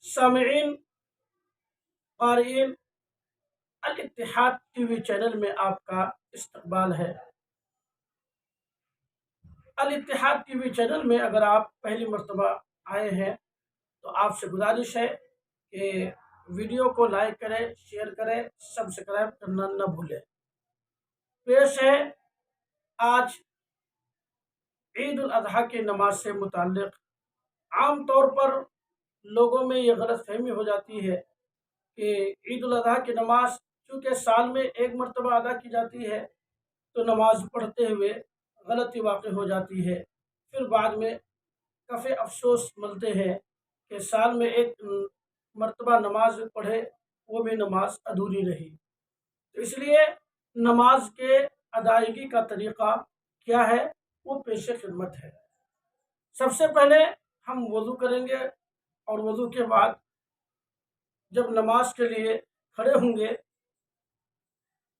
سامعین، قارئین، الاتحاد T V channel میں آپ کا استقبال ہے۔ الاتحاد ٹی وی چینل میں اگر آپ پہلی مرتبہ آئے ہیں تو آپ سے گزارش ہے کہ ویڈیو کو لائک کریں، شیئر کریں، سبسکرائب کرنا نہ بھولیں۔ پیش ہے آج عید الاضحیٰ کی نماز سے متعلق۔ عام طور پر لوگوں میں یہ غلط فہمی ہو جاتی ہے کہ عید الاضحیٰ کی نماز چونکہ سال میں ایک مرتبہ ادا کی جاتی ہے تو نماز پڑھتے ہوئے غلطی واقع ہو جاتی ہے، پھر بعد میں کفِ افسوس ملتے ہیں کہ سال میں ایک مرتبہ نماز پڑھے، وہ بھی نماز ادھوری رہی۔ تو اس لیے نماز کے ادائیگی کا طریقہ کیا ہے، وہ پیش خدمت ہے۔ سب سے پہلے ہم وضو کریں گے، اور وضو کے بعد جب نماز کے لیے کھڑے ہوں گے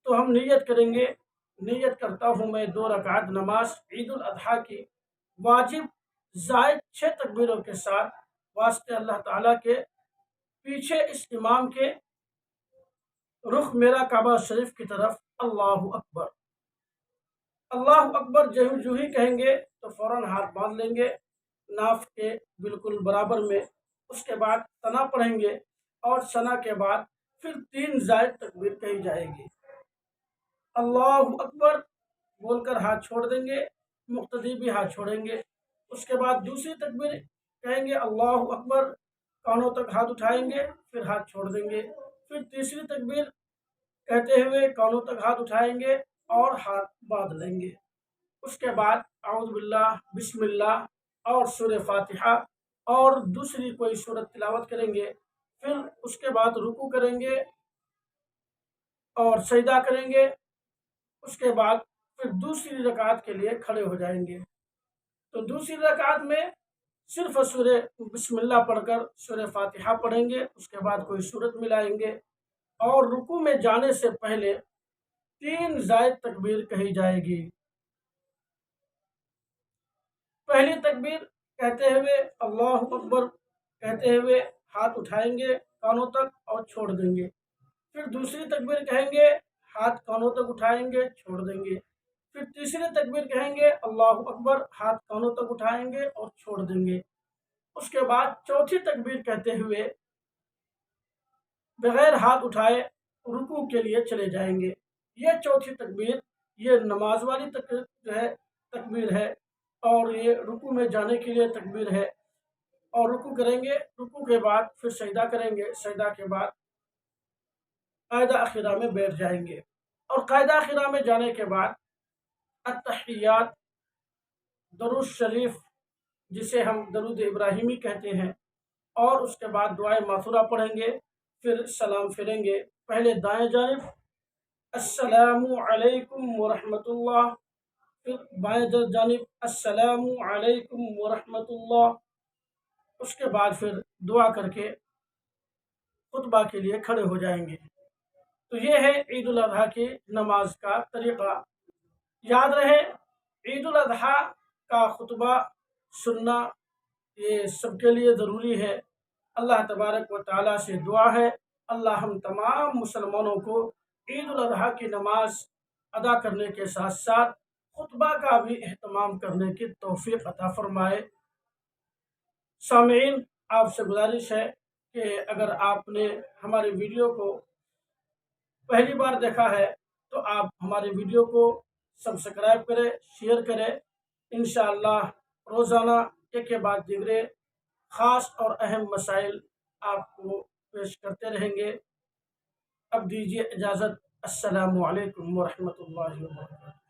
تو ہم نیت کریں گے، نیت کرتا ہوں میں 2 رکعت نماز عید الاضحیٰ کی واجب زائد 6 تکبیروں کے ساتھ واسطے اللہ تعالیٰ کے، پیچھے اس امام کے رخ میرا کعبہ شریف کی طرف اللہ اکبر۔ اللہ اکبر جو ہی کہیں گے تو فوراً ہاتھ باندھ لیں گے ناف کے بالکل برابر میں، اس کے بعد ثنا پڑھیں گے، اور ثنا کے بعد پھر 3 زائد تکبیر کہی جائے گی۔ اللہ اکبر بول کر ہاتھ چھوڑ دیں گے، مقتدی بھی ہاتھ چھوڑیں گے۔ اس کے بعد دوسری تکبیر کہیں گے اللہ اکبر، کانوں تک ہاتھ اٹھائیں گے، پھر ہاتھ چھوڑ دیں گے۔ پھر تیسری تکبیر کہتے ہوئے کانوں تک ہاتھ اٹھائیں گے اور ہاتھ باندھ لیں گے۔ اس کے بعد اعوذ باللہ، بسم اللہ اور سورہ فاتحہ اور دوسری کوئی سورت تلاوت کریں گے۔ پھر اس کے بعد رکوع کریں گے اور سجدہ کریں گے۔ اس کے بعد پھر دوسری رکعت کے لیے کھڑے ہو جائیں گے۔ تو دوسری رکعت میں صرف سورہ بسم اللہ پڑھ کر سورہ فاتحہ پڑھیں گے، اس کے بعد کوئی سورت ملائیں گے، اور رکوع میں جانے سے پہلے 3 زائد تکبیر کہی جائے گی۔ پہلی تکبیر کہتے ہوئے اللہ اکبر کہتے ہوئے ہاتھ اٹھائیں گے کانوں تک اور چھوڑ دیں گے۔ پھر دوسری تکبیر کہیں گے، ہاتھ کانوں تک اٹھائیں گے، چھوڑ دیں گے۔ پھر تیسری تکبیر کہیں گے اللہ اکبر، ہاتھ کانوں تک اٹھائیں گے اور چھوڑ دیں گے۔ اس کے بعد چوتھی تکبیر کہتے ہوئے بغیر ہاتھ اٹھائے رکوع کے لیے چلے جائیں گے۔ یہ چوتھی تکبیر، یہ نماز والی تکبیر ہے، اور یہ رکوع میں جانے کے لیے تکبیر ہے۔ اور رکوع کریں گے، رکوع کے بعد پھر سجدہ کریں گے، سجدہ کے بعد قاعدہ اخیرہ میں بیٹھ جائیں گے، اور قاعدہ اخیرہ میں جانے کے بعد التحیات، درود شریف جسے ہم درود ابراہیمی کہتے ہیں، اور اس کے بعد دعائے ماثورہ پڑھیں گے، پھر سلام پھیریں گے۔ پہلے دائیں جانب السلام علیکم ورحمۃ اللہ، پھر بائیں جانب السلام علیکم ورحمۃ اللہ، اس کے بعد پھر دعا کر کے خطبہ کے لیے کھڑے ہو جائیں گے۔ تو یہ ہے عید الاضحیٰ کی نماز کا طریقہ۔ یاد رہے، عید الاضحیٰ کا خطبہ سننا یہ سب کے لیے ضروری ہے۔ اللہ تبارک و تعالیٰ سے دعا ہے، اللہ ہم تمام مسلمانوں کو عید الاضحیٰ کی نماز ادا کرنے کے ساتھ ساتھ خطبہ کا بھی اہتمام کرنے کی توفیق عطا فرمائے۔ سامعین، آپ سے گزارش ہے کہ اگر آپ نے ہمارے ویڈیو کو پہلی بار دیکھا ہے تو آپ ہمارے ویڈیو کو سبسکرائب کریں، شیئر کریں۔ انشاءاللہ روزانہ ایک کے بعد دیگرے خاص اور اہم مسائل آپ کو پیش کرتے رہیں گے۔ اب دیجیے اجازت، السلام علیکم ورحمۃ اللہ وبرکاتہ۔